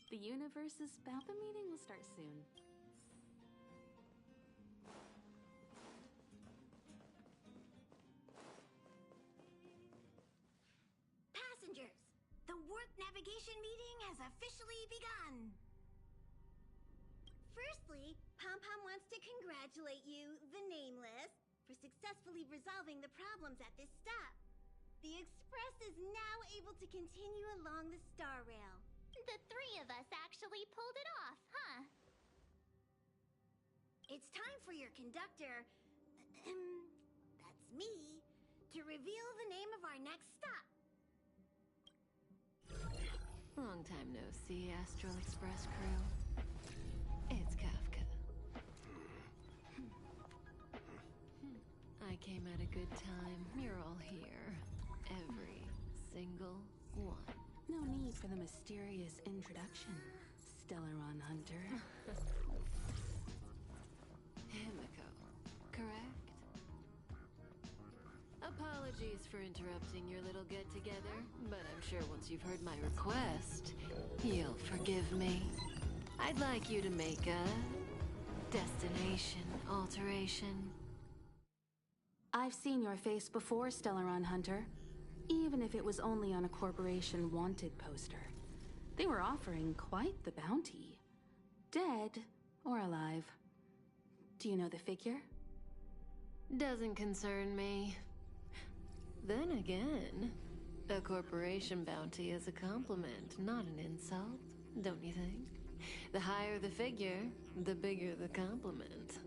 The universe's Bappa meeting will start soon. Passengers, the warp navigation meeting has officially begun. Firstly, Pom-Pom wants to congratulate you, the Nameless, for successfully resolving the problems at this stop. The Express is now able to continue along the Star Rail. The three of us actually pulled it off, huh? It's time for your conductor, that's me, to reveal the name of our next stop. Long time no see, Astral Express crew. It's Kafka. I came at a good time. You're all here. Every single one. No need for the mysterious introduction, Stellaron Hunter. Himiko, correct? Apologies for interrupting your little get-together, but I'm sure once you've heard my request, you'll forgive me. I'd like you to make a destination alteration. I've seen your face before, Stellaron Hunter. Even if it was only on a corporation wanted poster. They were offering quite the bounty. Dead or alive. Do you know the figure? Doesn't concern me. Then again, a corporation bounty is a compliment, not an insult, don't you think? The higher the figure, the bigger the compliment.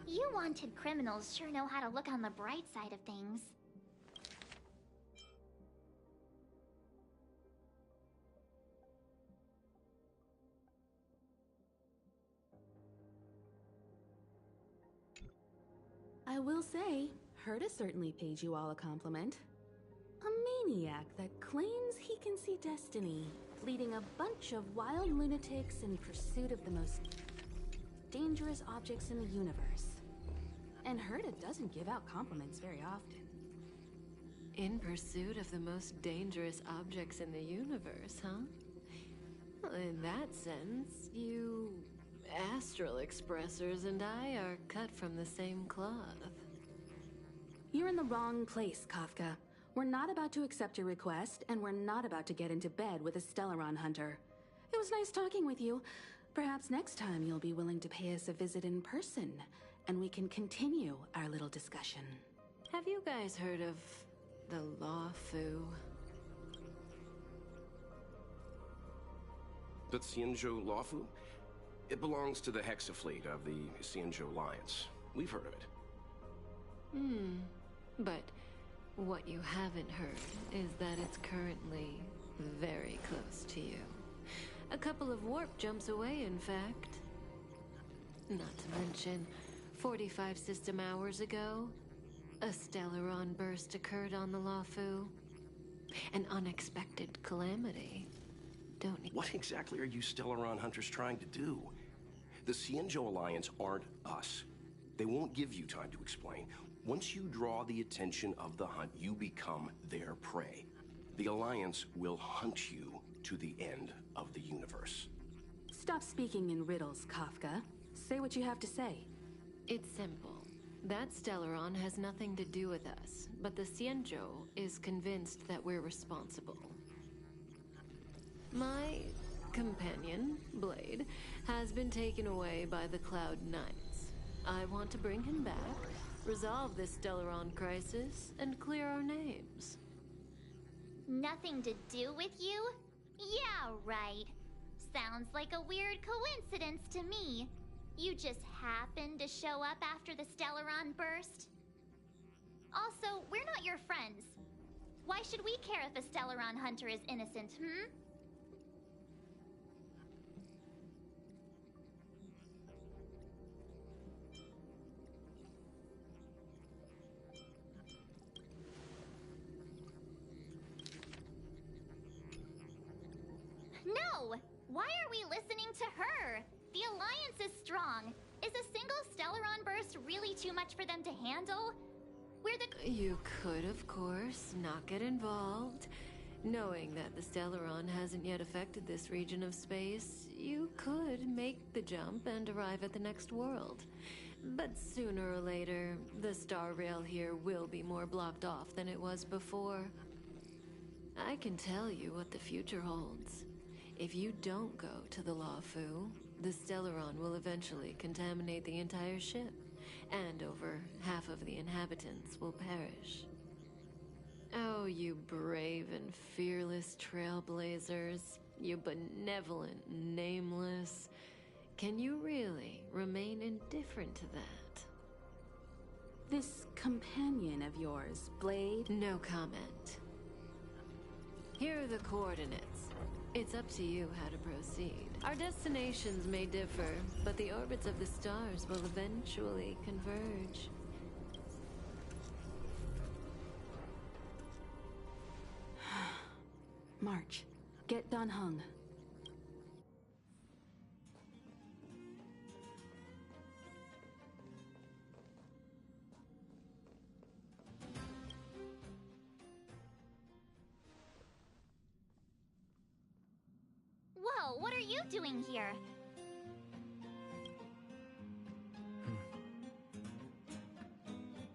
You wanted criminals sure know how to look on the bright side of things. I will say, Herta certainly paid you all a compliment. A maniac that claims he can see destiny, leading a bunch of wild lunatics in pursuit of the most dangerous objects in the universe. And Herta doesn't give out compliments very often. In pursuit of the most dangerous objects in the universe, huh? Well, in that sense, you Astral Expressers and I are cut from the same cloth. You're in the wrong place, Kafka. We're not about to accept your request, and we're not about to get into bed with a Stellaron Hunter. It was nice talking with you. Perhaps next time you'll be willing to pay us a visit in person, and we can continue our little discussion. Have you guys heard of the Law Fu? The Xianzhou Lawfu? It belongs to the Hexafleet of the Xianzhou Alliance. We've heard of it. But what you haven't heard is that it's currently very close to you. A couple of warp jumps away, in fact. Not to mention, 45 system hours ago, a Stellaron burst occurred on the Lawfu. An unexpected calamity. Don't you? What exactly are you Stellaron Hunters trying to do? The Xianzhou Alliance aren't us. They won't give you time to explain. Once you draw the attention of the hunt, you become their prey. The Alliance will hunt you to the end of the universe. Stop speaking in riddles, Kafka. Say what you have to say. It's simple. That Stellaron has nothing to do with us, but the Xianzhou is convinced that we're responsible. My companion, Blade, has been taken away by the Cloud Knights. I want to bring him back, resolve this Stellaron crisis, and clear our names. Nothing to do with you? Yeah, right. Sounds like a weird coincidence to me. You just happened to show up after the Stellaron burst? Also, we're not your friends. Why should we care if a Stellaron hunter is innocent, No! Why are we listening to her? The Alliance is strong. Is a single Stellaron burst really too much for them to handle? We're the... You could, of course, not get involved. Knowing that the Stellaron hasn't yet affected this region of space, you could make the jump and arrive at the next world. But sooner or later, the star rail here will be more blocked off than it was before. I can tell you what the future holds. If you don't go to the Luofu, the Stellaron will eventually contaminate the entire ship, and over half of the inhabitants will perish. Oh, you brave and fearless trailblazers, you benevolent nameless. Can you really remain indifferent to that? This companion of yours, Blade? No comment. Here are the coordinates. It's up to you how to proceed. Our destinations may differ, but the orbits of the stars will eventually converge. March, get Dan Heng. Whoa, what are you doing here?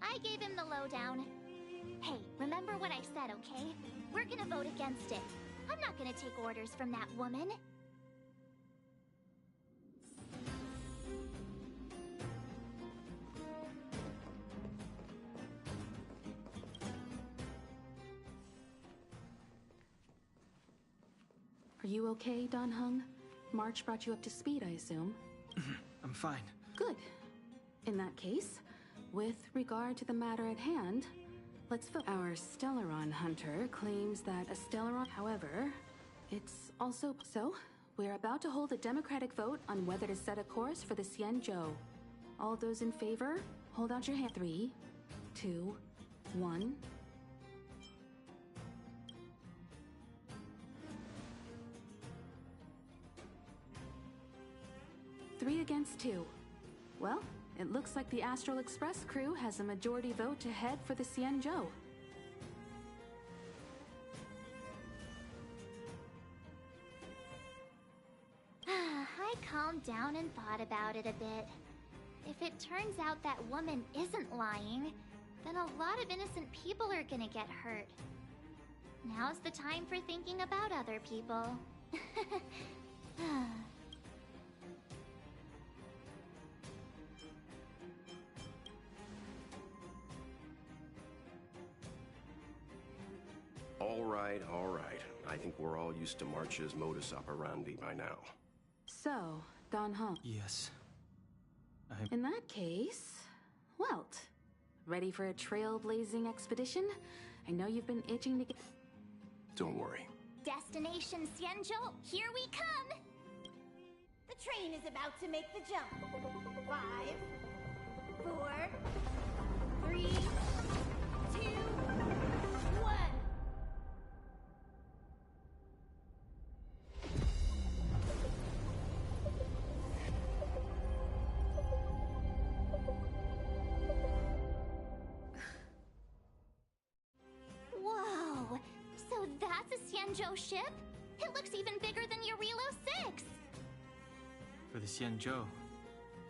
I gave him the lowdown. Hey, remember what I said, okay? We're gonna vote against it. I'm not gonna take orders from that woman. Are you okay, Dan Heng? March brought you up to speed, I assume. I'm fine. Good. In that case, with regard to the matter at hand, let's vote. Our Stellaron hunter claims that a Stellaron, however, it's also... So, we're about to hold a democratic vote on whether to set a course for the Xianzhou. All those in favor, hold out your hand. 3, 2, 1... 3 against 2. Well, it looks like the Astral Express crew has a majority vote to head for the Xianzhou. I calmed down and thought about it a bit. If it turns out that woman isn't lying, then a lot of innocent people are gonna get hurt. Now's the time for thinking about other people. All right. I think we're all used to March's modus operandi by now. So, Dan Heng. Yes. In that case, Welt, ready for a trailblazing expedition? I know you've been itching to get... Don't worry. Destination Xianzhou, here we come! The train is about to make the jump. 5, 4, 3, 2, 1. Whoa! So that's a Xianzhou ship? It looks even bigger than Eurilo 6! For the Xianzhou,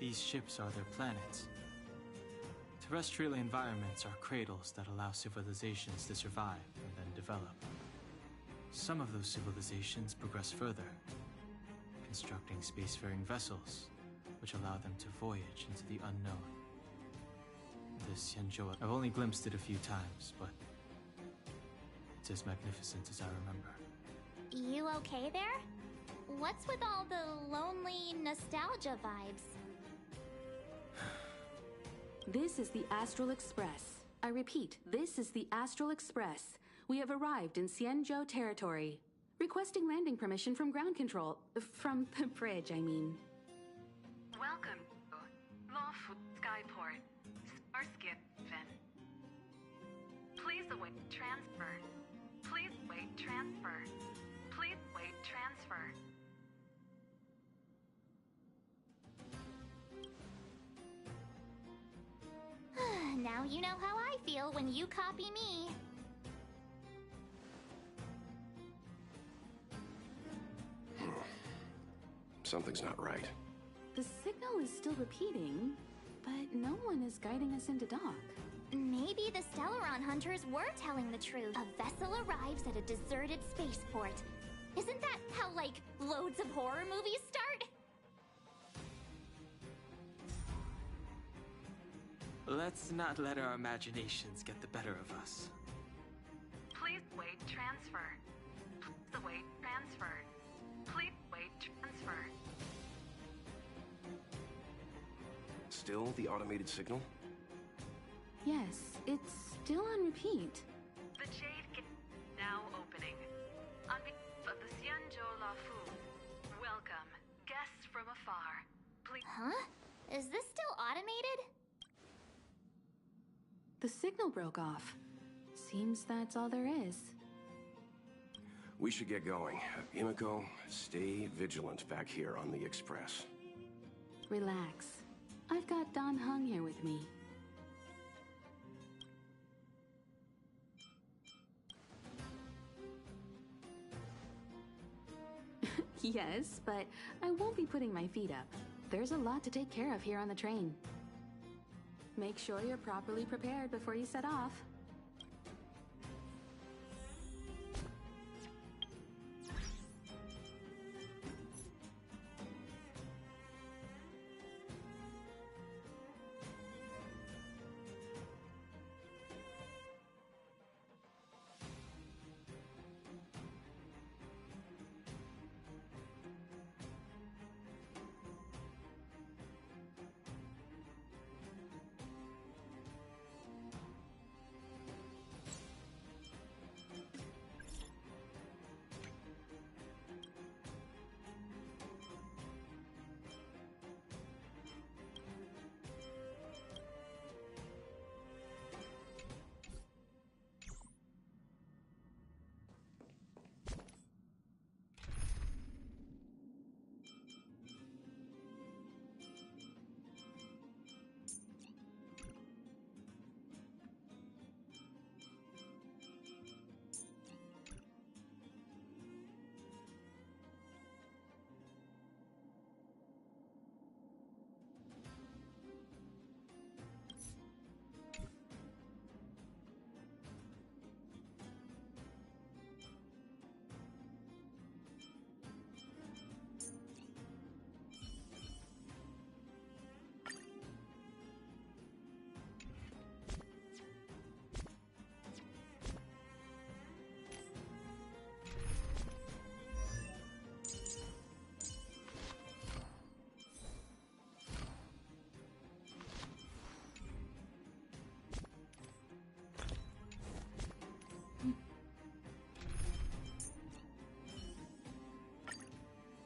these ships are their planets. Terrestrial environments are cradles that allow civilizations to survive and then develop. Some of those civilizations progress further, constructing spacefaring vessels, which allow them to voyage into the unknown. The Xianzhou, I've only glimpsed it a few times, but it's as magnificent as I remember. You okay there? What's with all the lonely nostalgia vibes? This is the Astral Express. I repeat, this is the Astral Express. We have arrived in Xianzhou territory. Requesting landing permission from ground control. From the bridge, I mean. Welcome to Luofu Skyport. Starskip, Finn. Please await transfer. Please wait transfer. Please wait transfer. Now you know how I feel when you copy me. Something's not right. The signal is still repeating, but no one is guiding us into dock. Maybe the Stellaron hunters were telling the truth. A vessel arrives at a deserted spaceport. Isn't that how, like, loads of horror movies start? Let's not let our imaginations get the better of us. Please wait transfer. Please await transfer. Please wait transfer. Still the automated signal? Yes, it's still on repeat. The Jade Gate now opening. On behalf of the Xianzhou Lafu, welcome, guests from afar. Please. Huh? Is this still automated? The signal broke off. Seems that's all there is. We should get going. Himiko, stay vigilant back here on the Express. Relax. I've got Don Hung here with me. Yes, but I won't be putting my feet up. There's a lot to take care of here on the train. Make sure you're properly prepared before you set off.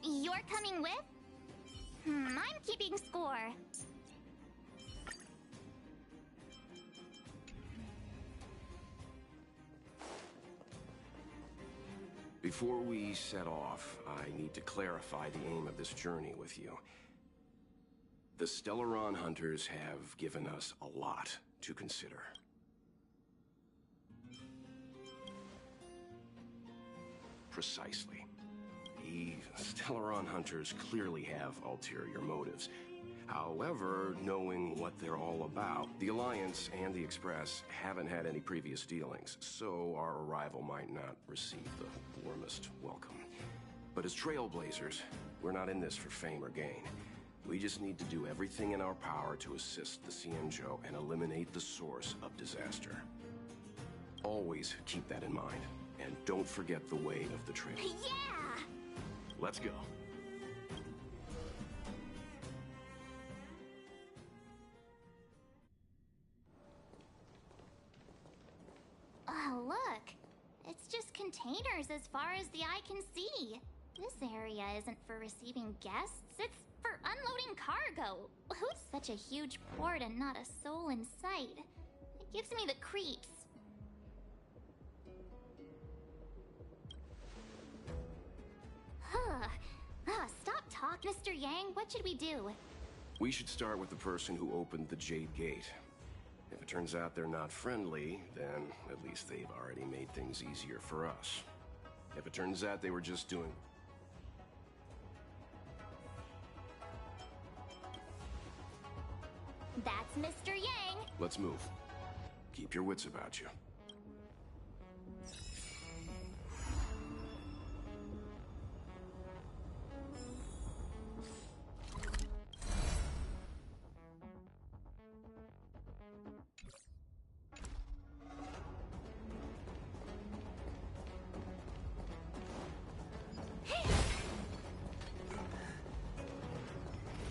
You're coming with? I'm keeping score. Before we set off, I need to clarify the aim of this journey with you. The Stellaron hunters have given us a lot to consider. Precisely. The Stellaron hunters clearly have ulterior motives. However, knowing what they're all about, the Alliance and the Express haven't had any previous dealings, so our arrival might not receive the warmest welcome. But as trailblazers, we're not in this for fame or gain. We just need to do everything in our power to assist the Xianzhou and eliminate the source of disaster. Always keep that in mind, and don't forget the weight of the trail. Yeah! Let's go. Oh, look. It's just containers as far as the eye can see. This area isn't for receiving guests, it's for unloading cargo. Who's such a huge port and not a soul in sight? It gives me the creeps. Stop talk, Mr. Yang. What should we do? We should start with the person who opened the Jade Gate. If it turns out they're not friendly, then at least they've already made things easier for us. If it turns out they were just doing... That's Mr. Yang. Let's move. Keep your wits about you.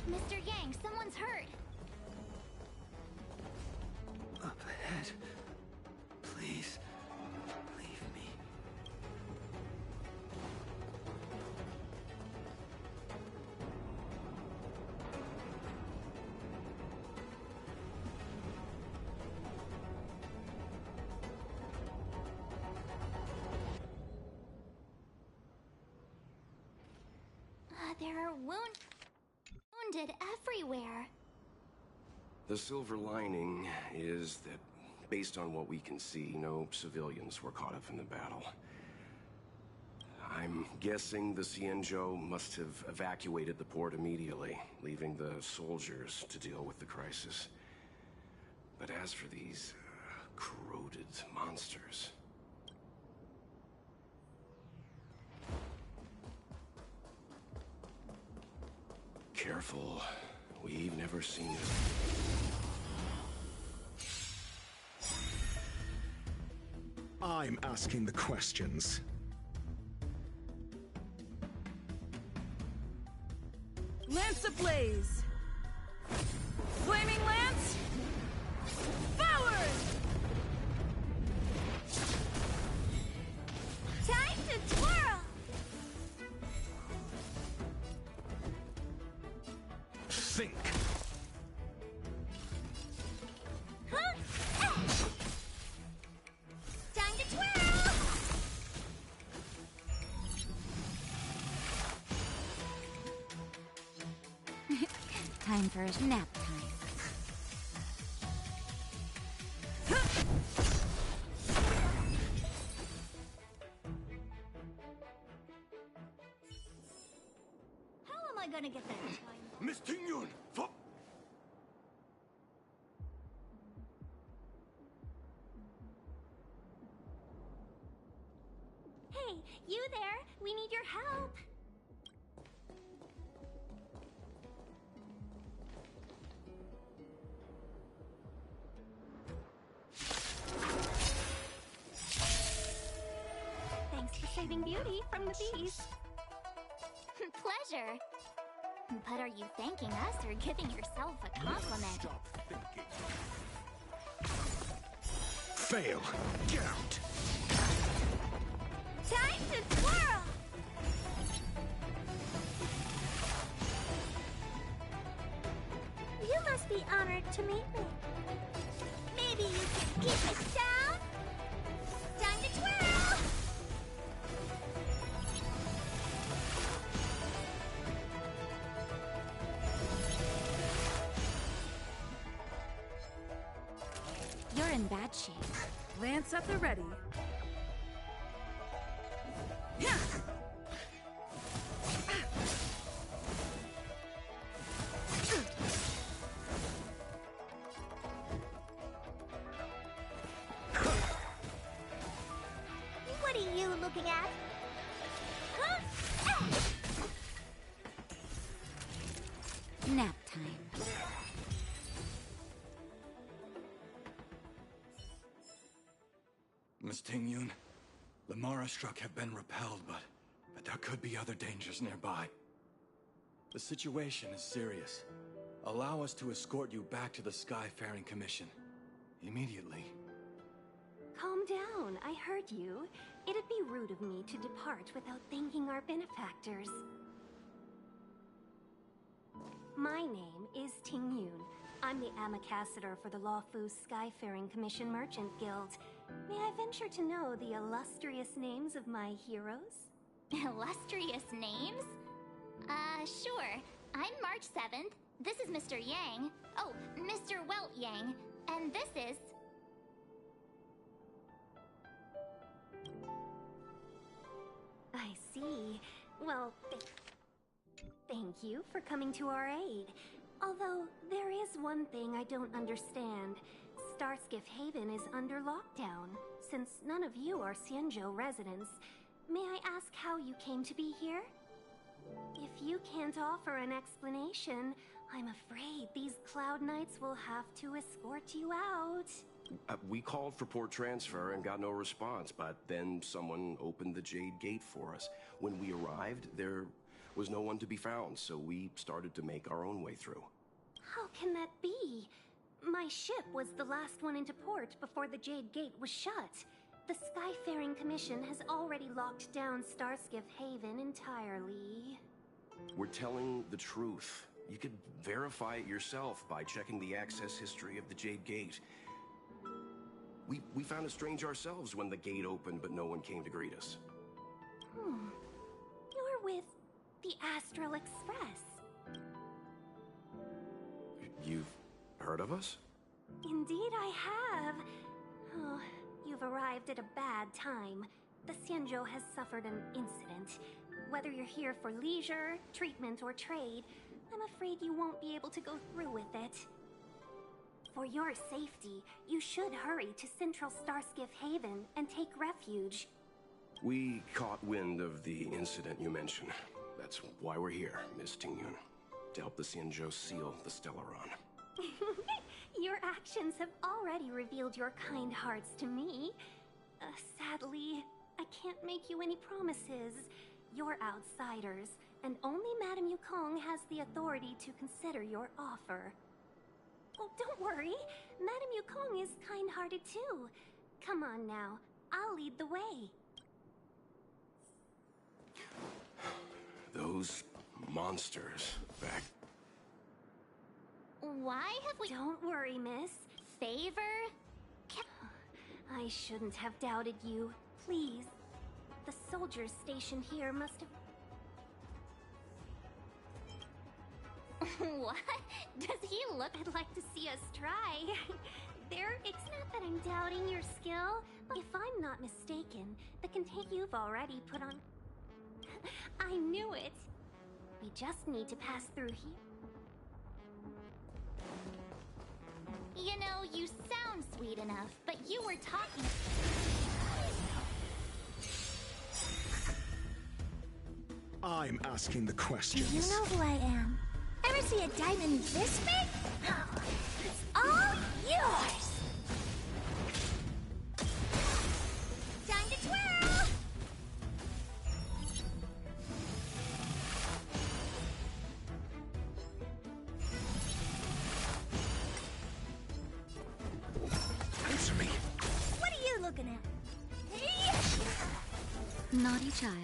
Mr. Yang, someone's hurt. Up ahead. Please. Leave me. There are wounded everywhere. The silver lining is that, based on what we can see, no civilians were caught up in the battle. I'm guessing the Xianzhou must have evacuated the port immediately, leaving the soldiers to deal with the crisis. But as for these corroded monsters... Careful. We've never seen it. I'm asking the questions. Lance ablaze! Flaming lance! Forward! Time to twirl! Think. Huh? Time to twirl! Time for a nap time. How am I gonna get that time? Miss Tingyun! Hey, you there! We need your help! Thanks for saving Beauty from the beast. Pleasure. But are you thanking us or giving yourself a compliment? Stop thinking. Fail. Get out. Time to twirl! You must be honored to meet me. Maybe you can keep it down? Time to twirl! You're in bad shape. Lance at the ready. What are you looking at? Huh? Nap time. Miss Tingyun, the Mara struck have been repelled, but there could be other dangers nearby. The situation is serious. Allow us to escort you back to the Skyfaring Commission. Immediately. Calm down, I heard you. It'd be rude of me to depart without thanking our benefactors. My name is Ting Yun. I'm the ambassador for the Lawfu Skyfaring Commission Merchant Guild. May I venture to know the illustrious names of my heroes? Illustrious names? Sure. I'm March 7th. This is Mr. Yang. Oh, Mr. Welt Yang. And this is... I see. Well, thank you for coming to our aid. Although, there is one thing I don't understand. Starskiff Haven is under lockdown. Since none of you are Xianzhou residents, may I ask how you came to be here? If you can't offer an explanation, I'm afraid these Cloud Knights will have to escort you out. We called for port transfer and got no response, but then someone opened the Jade Gate for us. When we arrived, there was no one to be found, so we started to make our own way through. How can that be? My ship was the last one into port before the Jade Gate was shut. The Skyfaring Commission has already locked down Starskiff Haven entirely. We're telling the truth. You could verify it yourself by checking the access history of the Jade Gate. We found it strange ourselves when the gate opened, but no one came to greet us. You're with the Astral Express. You've heard of us? Indeed I have. Oh, you've arrived at a bad time. The Xianzhou has suffered an incident. Whether you're here for leisure, treatment, or trade, I'm afraid you won't be able to go through with it. For your safety, you should hurry to Central Starskiff Haven and take refuge. We caught wind of the incident you mentioned. That's why we're here, Miss Tingyun. To help the Xianzhou seal the Stellaron. Your actions have already revealed your kind hearts to me. Sadly, I can't make you any promises. You're outsiders, and only Madame Yukong has the authority to consider your offer. Oh, don't worry. Madame Yukong is kind-hearted too. Come on now. I'll lead the way. Those monsters back. Why have we... Don't worry, miss. Favor? I shouldn't have doubted you. Please. The soldiers stationed here must have... What? Does he look... I'd like to see us try. It's not that I'm doubting your skill, but if I'm not mistaken, the contain you've already put on... I knew it. We just need to pass through here. You know, you sound sweet enough, but you were talking... I'm asking the questions. Do you know who I am? Ever see a diamond this big? It's all yours! Time to twirl! Answer me. What are you looking at? Naughty child.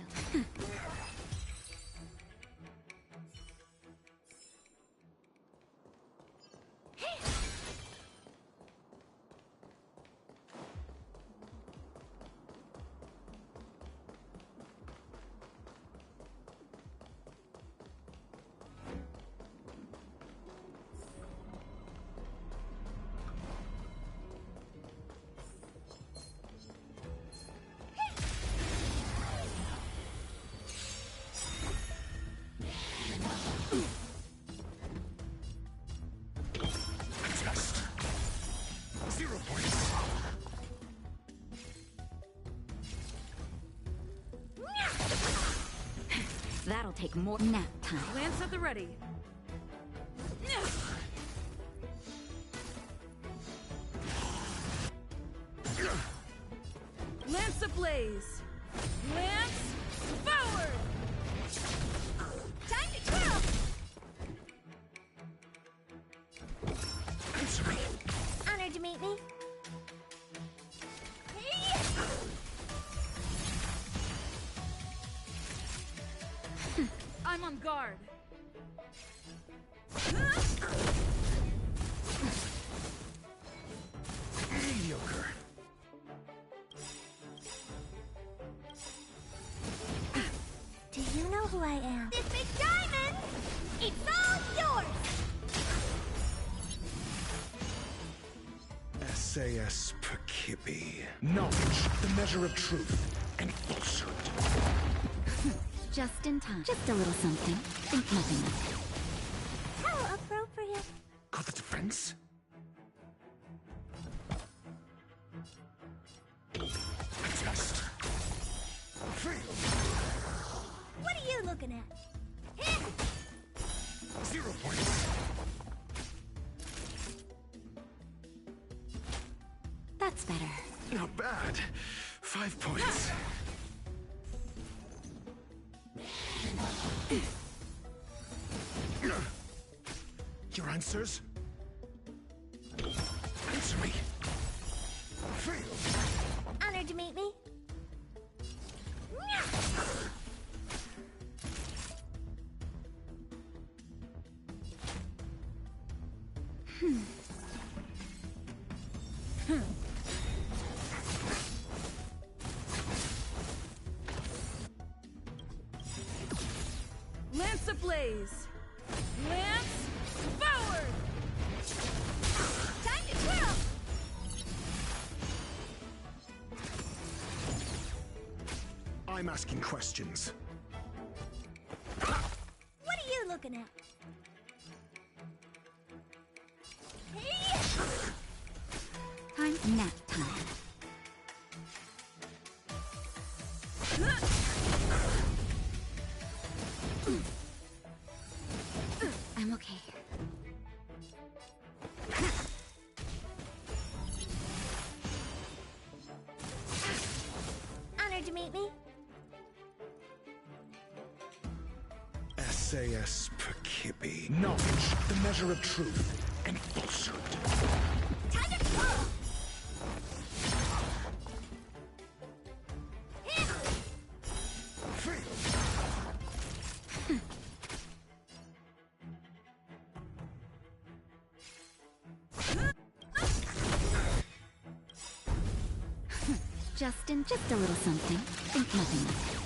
That'll take more nap time. Lance at the ready. Lance ablaze. Lance forward. Time to twirl! Answer me. Honored to meet me. I'm on guard. Mediocre. Do you know who I am? This big diamond! It's all yours! SAS Perkibi. Knowledge, the measure of truth and falsehood. Just in time. Just a little something. Think nothing of it. How appropriate. sense? Test. Fail. What are you looking at? 0 points. That's better. Not bad. 5 points. Your answers? Answer me. Fail. Honored to meet me. Lance ablaze! Lance forward! Time to twirl! I'm asking questions. What are you looking at? Time nap time. I'm okay. Honored to meet me. SAS Perkibi. Knowledge, the measure of truth and falsehood. Time to twirl! Fail. Justin, just a little something. Think nothing of it.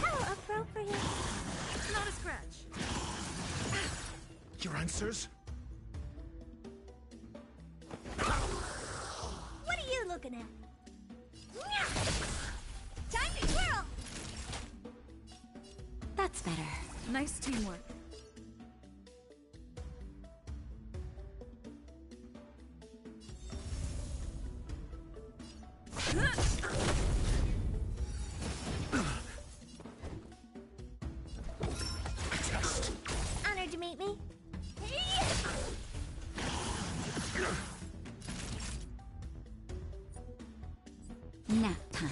How appropriate. Not a scratch. Your answers? What are you looking at? Time to twirl! That's better. Nice teamwork. Test. Honored to meet me. Nap time.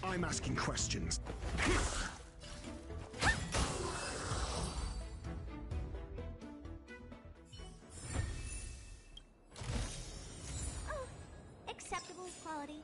I'm asking questions. Oh, acceptable quality.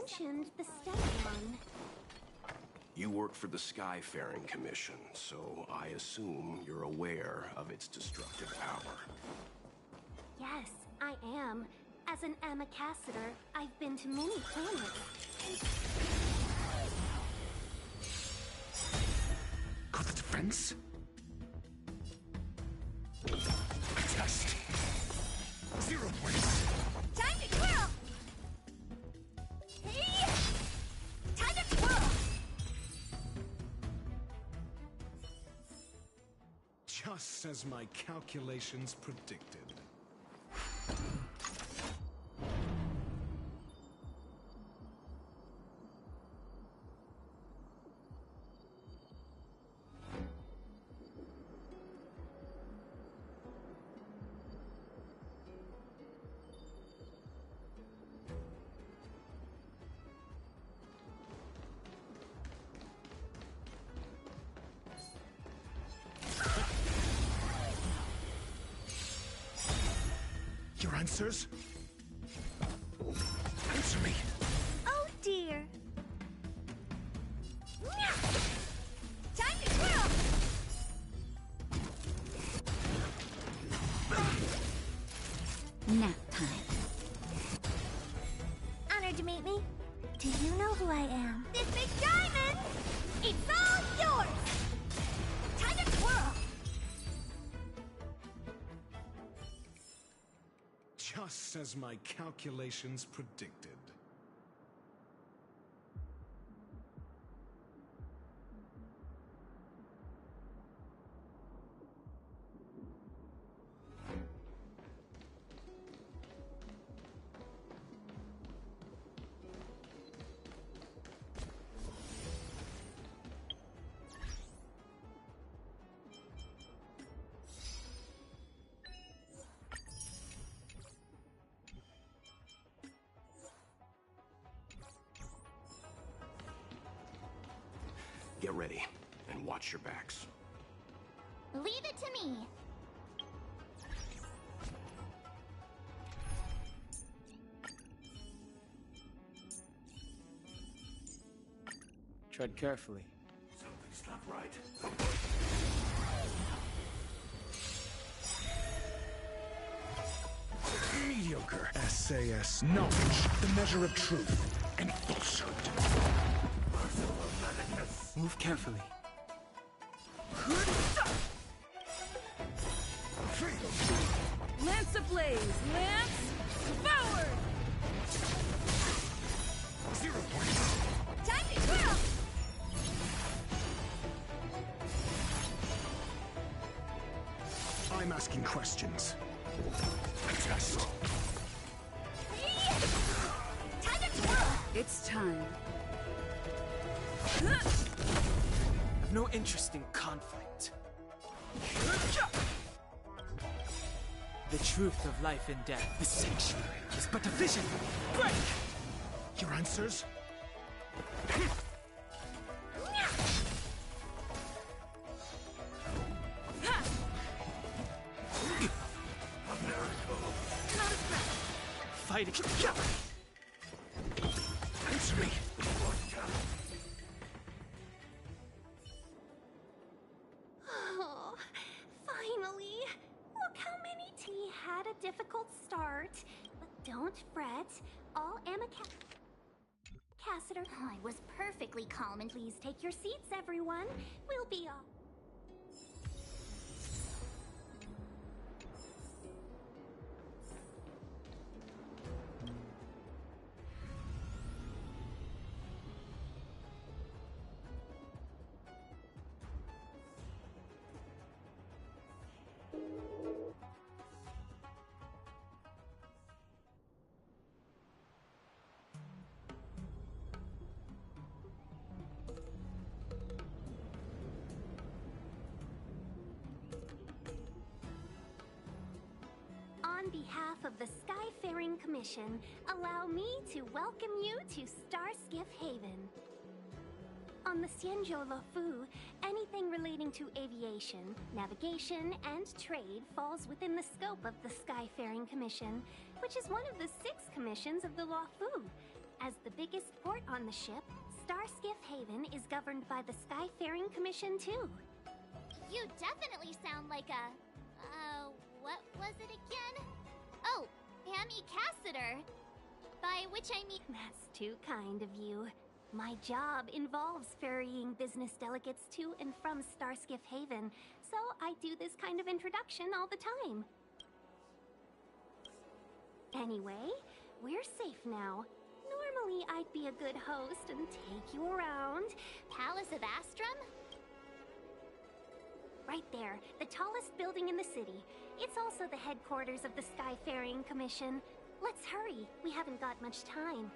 mentioned the Stellion. You work for the Skyfaring Commission, so I assume you're aware of its destructive power. Yes, I am. As an Amakassador, I've been to many planets. Got the defense? Test. 0 points. Time to twirl! Hey! Time to twirl! Just as my calculations predicted. Your answers? Answer me! Oh dear. Time to twirl! Nap time. Honored to meet me. Do you know who I am? This big diamond! It's all yours! Time to twirl! Just as my calculations predicted. Get ready, and watch your backs. Leave it to me. Tread carefully. Something's not right. Mediocre. SAS knowledge, the measure of truth and falsehood. Move carefully. Lance ablaze! Lance forward! 0 points. Time to twirl! I'm asking questions. Test. Time to twirl! It's time. I've no interest in conflict. The truth of life and death, the sanctuary, is but a vision. Break! Your answers? Fight it. Answer me. Oh, finally! Look how many we had a difficult start, but don't fret. All Amakassador. I was perfectly calm and Please take your seats, everyone. We'll be all. On behalf of the Skyfaring Commission, allow me to welcome you to Starskiff Haven. On the Xianzhou Luofu, anything relating to aviation, navigation, and trade falls within the scope of the Skyfaring Commission, which is one of the 6 commissions of the Luofu. As the biggest port on the ship, Starskiff Haven is governed by the Skyfaring Commission too. You definitely sound like a... what was it again? Oh, Amy Cassiter. By which I mean... That's too kind of you. My job involves ferrying business delegates to and from Starskiff Haven, so I do this kind of introduction all the time. Anyway, we're safe now. Normally, I'd be a good host and take you around. Palace of Astrum? Right there, the tallest building in the city. It's also the headquarters of the Skyfaring Commission. Let's hurry, we haven't got much time.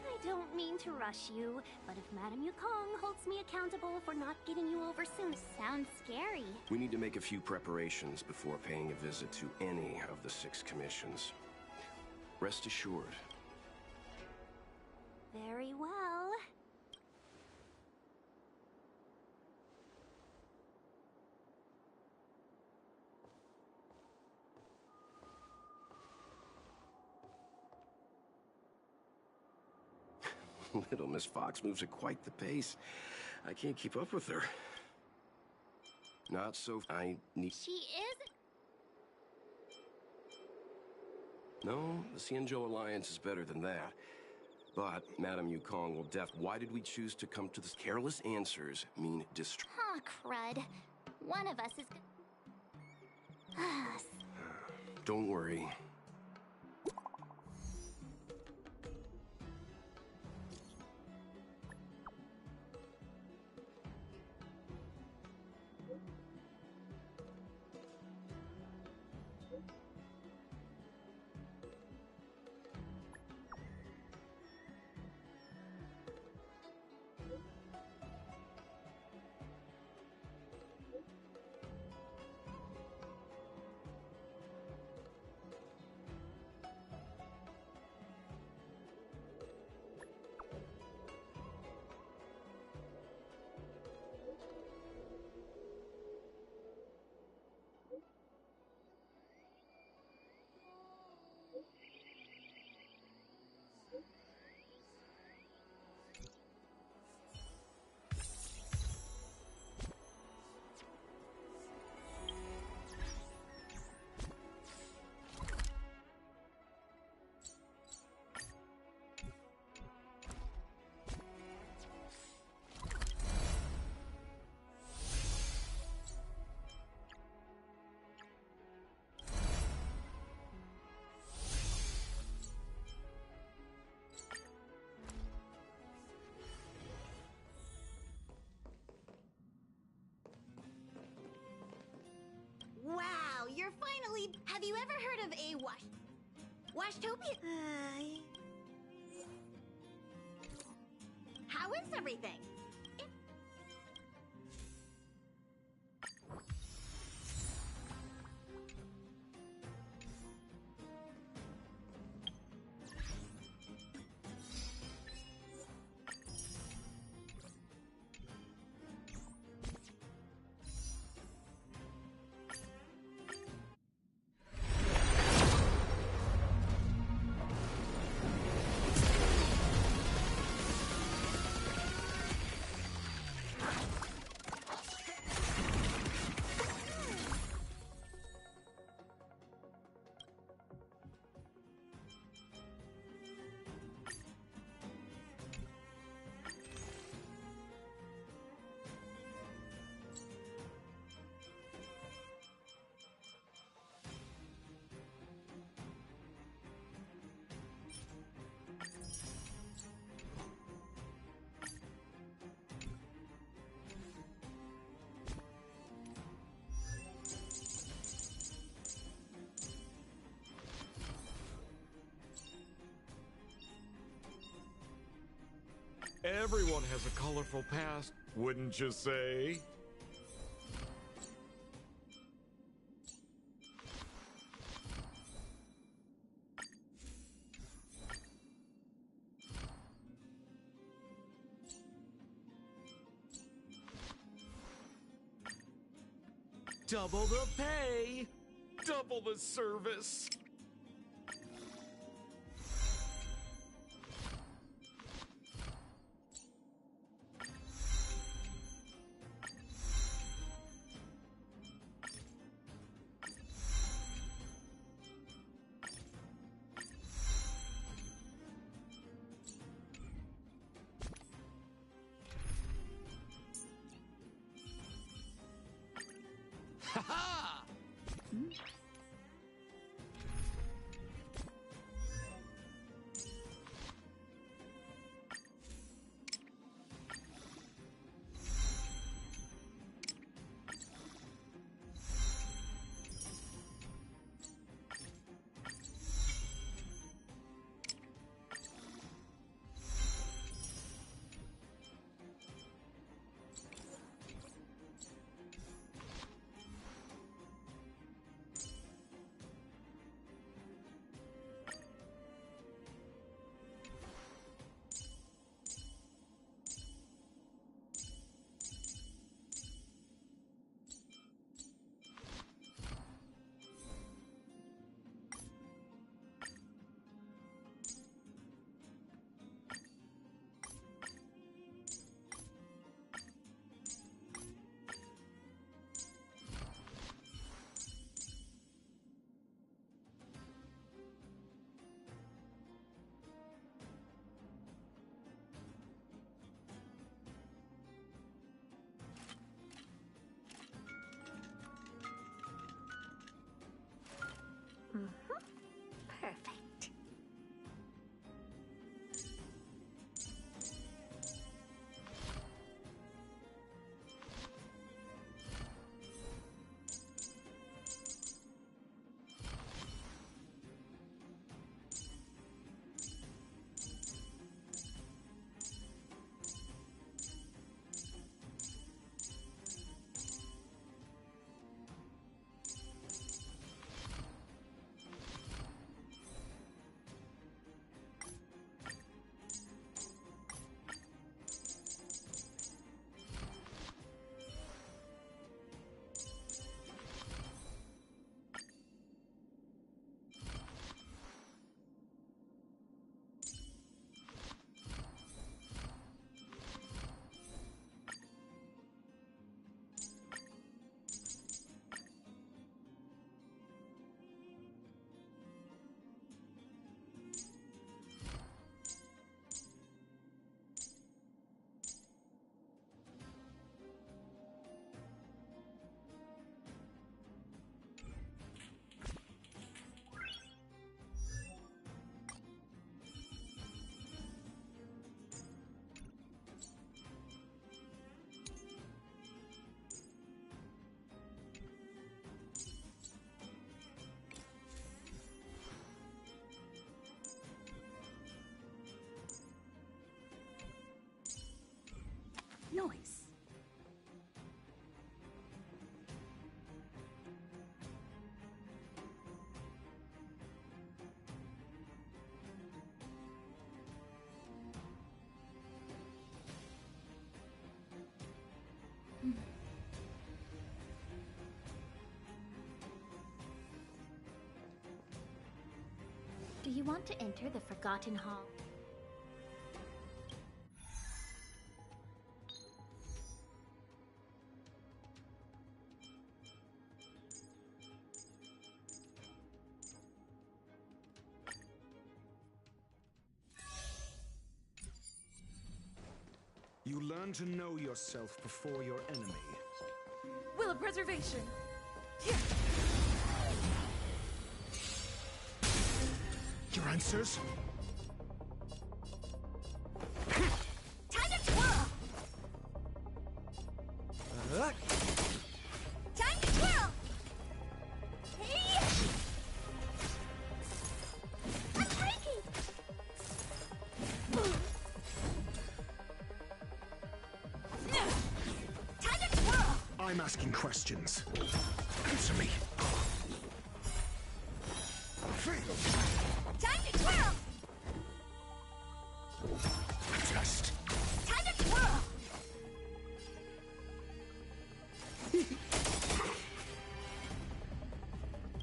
I don't mean to rush you, but if Madame Yukong holds me accountable for not getting you over soon... Sounds scary. We need to make a few preparations before paying a visit to any of the 6 commissions. Rest assured. Very well. Little Miss Fox moves at quite the pace. I can't keep up with her. Not so... I need... She is... No, the Xianzhou Alliance is better than that. But Madame Yukong will Why did we choose to come to this? Careless answers mean Aw, crud. One of us is... Don't worry. Wow, you're finally... Have you ever heard of a Washtopia? How is everything? Everyone has a colorful past, wouldn't you say? Double the pay! Double the service! Ha-ha! Perfect. Noise. Do you want to enter the Forgotten Hall? You learn to know yourself before your enemy. Will of preservation. Here. Your answers? Time to twirl! Time to twirl! Hey! I'm breaking! Time to twirl! I'm asking questions. Answer me. Time to twirl! Test. Time to twirl!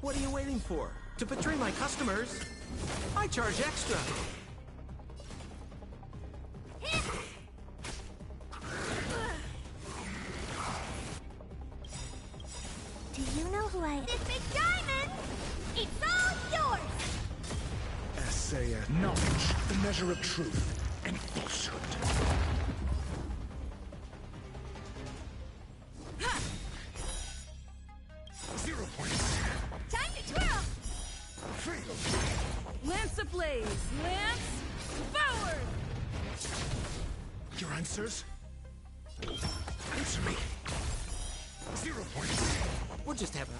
What are you waiting for? To betray my customers? I charge extra. Do you know who I am? This big diamond! It's all yours! Essayeth knowledge, the measure of truth and falsehood. 0 points. Time to twirl! Fail. Lance ablaze! Lance forward! Your answers? Answer me. 0 points. We're just having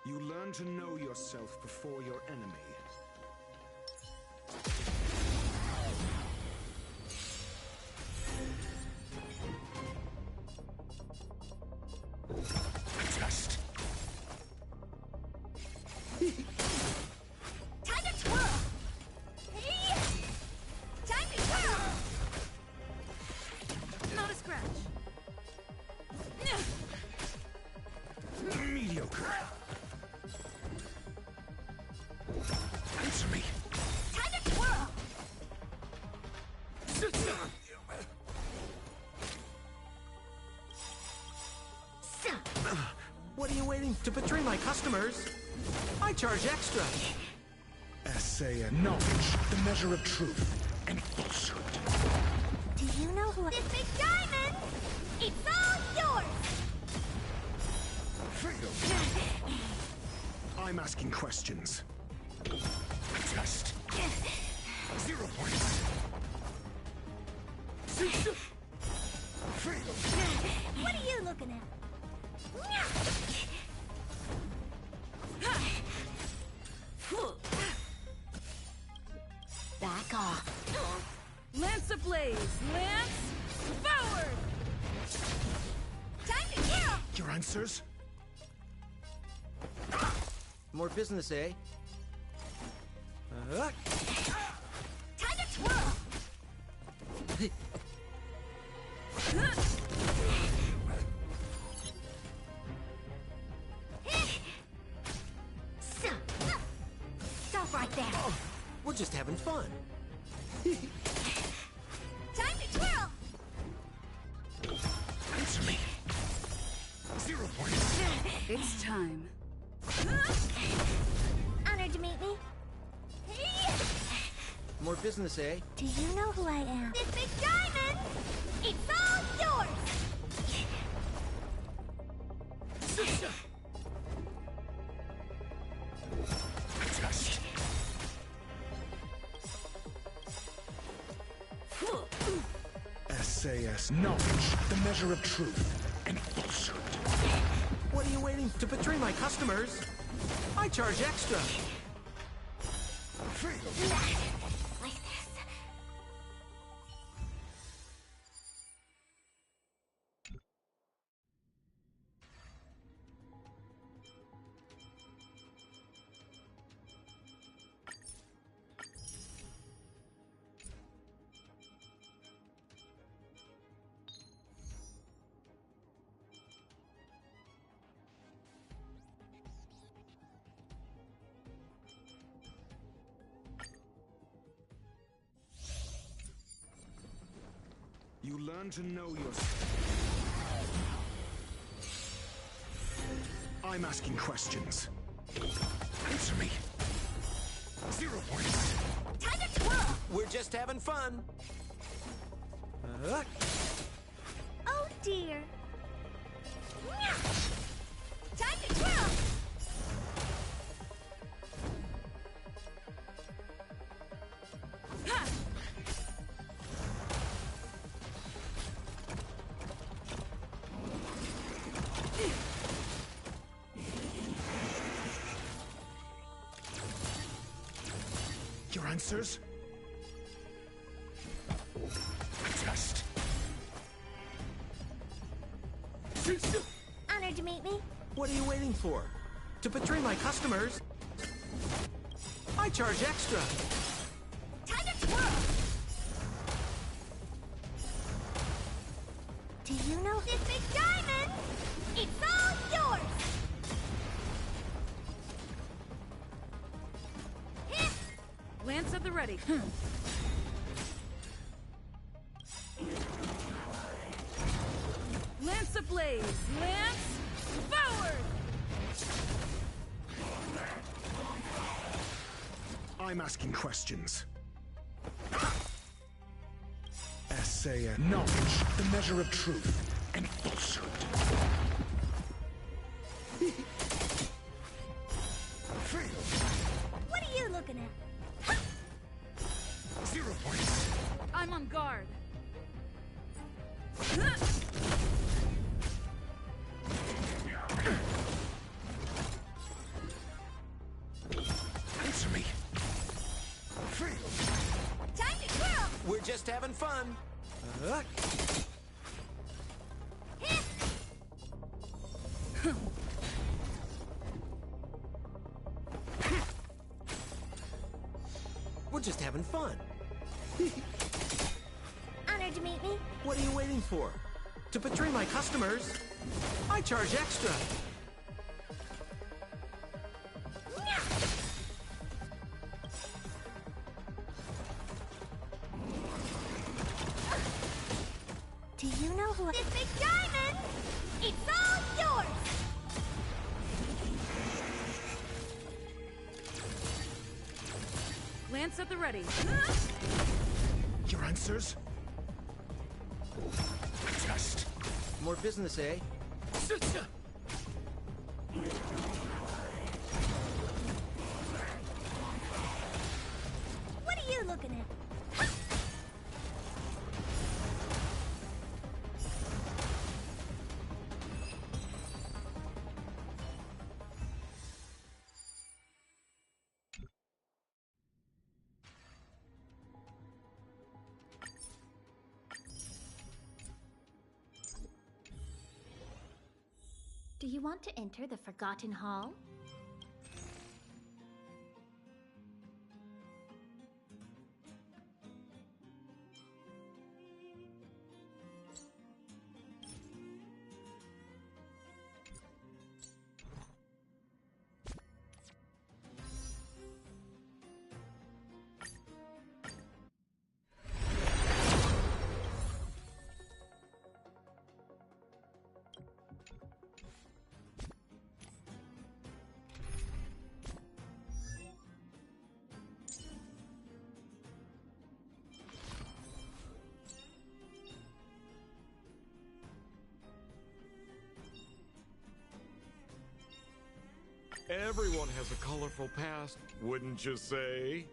You learn to know yourself before your enemy. Test. Time to twirl! Time to twirl! Not a scratch. Mediocre. Answer me. Time to twirl! What are you waiting to betray my customers? I charge extra. Essay and knowledge, the measure of truth and falsehood. Do you know who I am? This big diamond! It's all yours! Fail. I'm asking questions. Test. 0 points. Fail. What are you looking at? Back off. Lance ablaze! Lance forward! Time to kill! Your answers? More business, eh? Time to twirl! Stop right there. Oh, we're just having fun. Time to twirl! Answer me. 0 points. It's time. Honored to meet me. More business, eh? Do you know who I am? This big diamond! It's all yours! Test. SAS knowledge, the measure of truth and falsehood. What are you waiting to betray my customers? I charge extra. Fail. Like this. You learn to know yourself. I'm asking questions. Answer me. 0 points. Time to twirl! We're just having fun. Oh dear. Time to twirl! answers? A test. Honored to meet me. What are you waiting for? To betray my customers? I charge extra. Time to twirl! Do you know this big diamond? It's all yours! Hit! Lance at the ready. Lance ablaze! Lance forward! I'm asking questions. Essay and knowledge, the measure of truth and falsehood. What are you looking at? 0 points. I'm on guard. Answer me. Time to twirl! We're just having fun. Hit! We're just having fun. Honored to meet me. What are you waiting for? To betray my customers? I charge extra. Do you know who this big diamond? It's all yours! Lance at the ready. Your answers? A test. More business, eh? What are you looking at? Do you want to enter the Forgotten Hall? Everyone has a colorful past, wouldn't you say?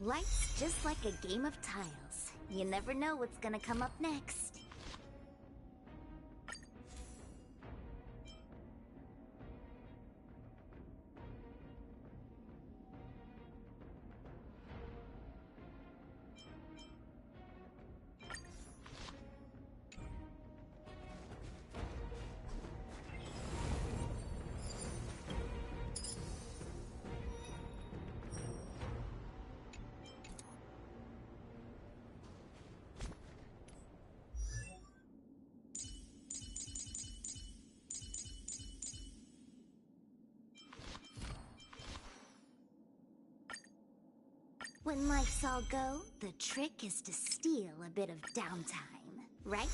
Life's just like a game of tiles. You never know what's gonna come up next. When life's all go, the trick is to steal a bit of downtime, right?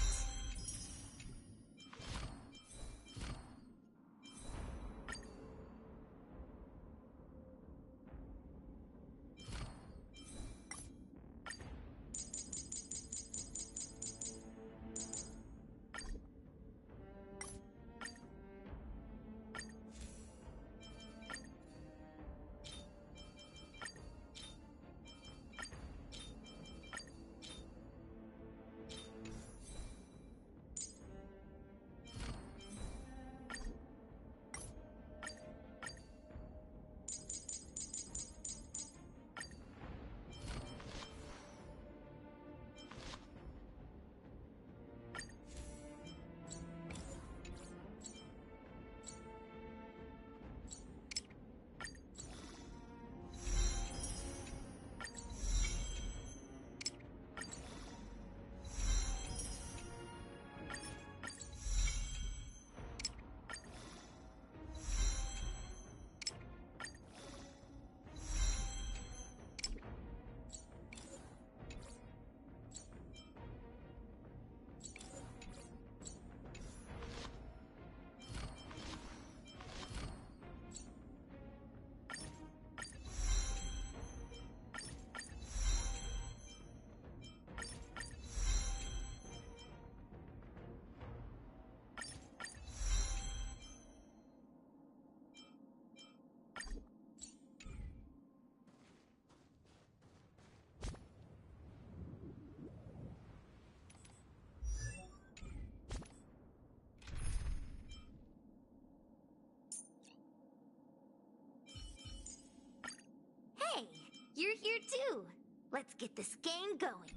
Hey, you're here too. Let's get this game going.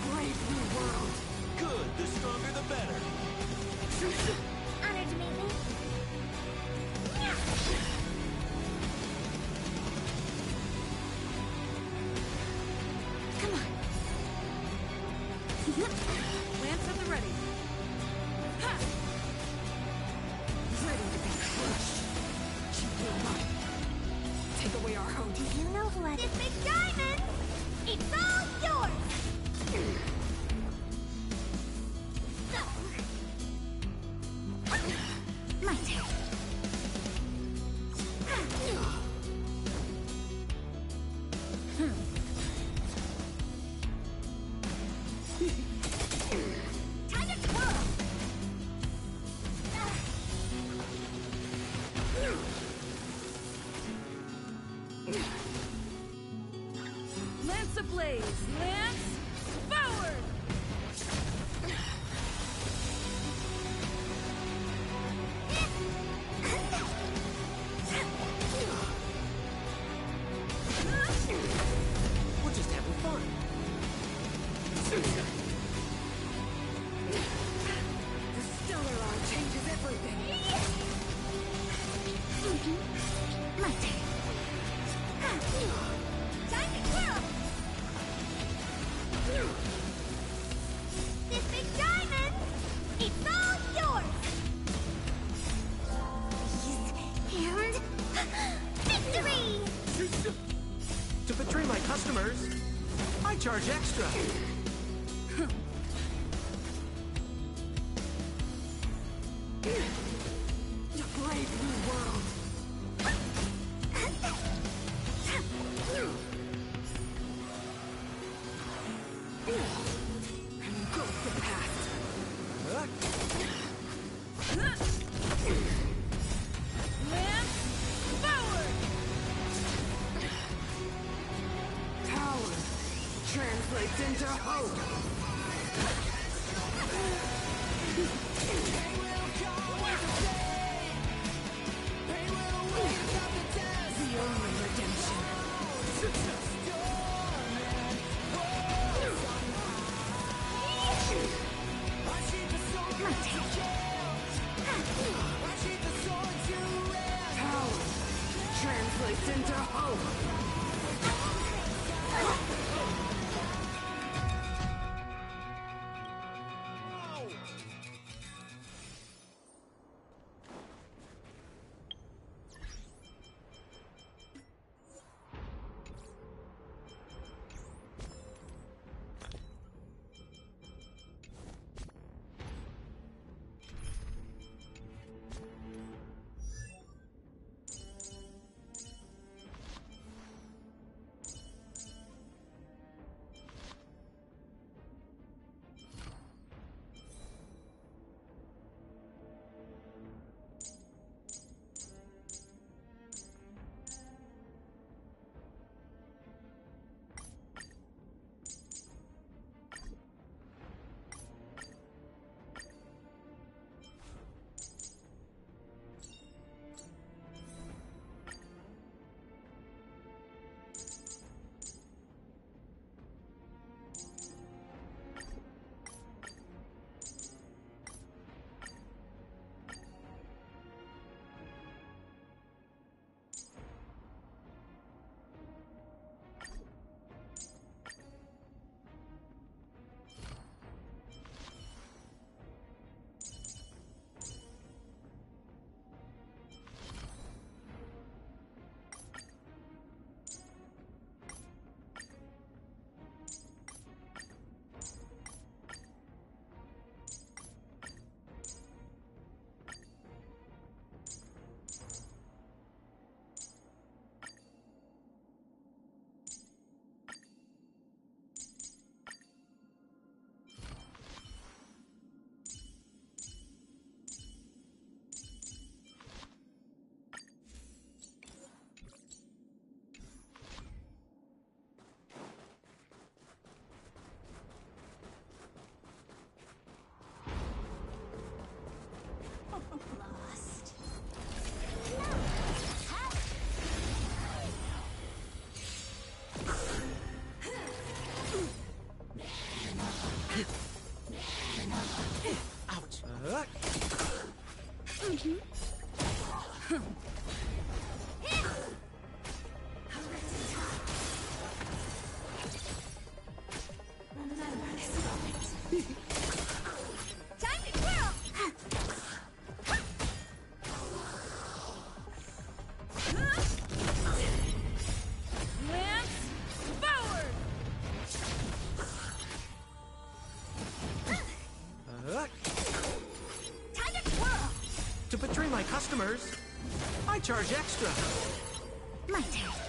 Brave new world. Good, the stronger the better. Honored to meet you. Come on. Lance at the ready. Ha! Ready to be crushed. You will not take away our hope. Do you know who I... This big diamond! It's all yours! My turn. Time to twirl! Lance ablaze. Lance forward. We're just having fun. The stellar eye changes everything. My turn. Time to twirl! This big diamond! It's all yours! And... victory! To betray my customers, I charge extra. The brave new world. translates into hope. The only redemption. Power translates into hope. To betray my customers, I charge extra. My turn.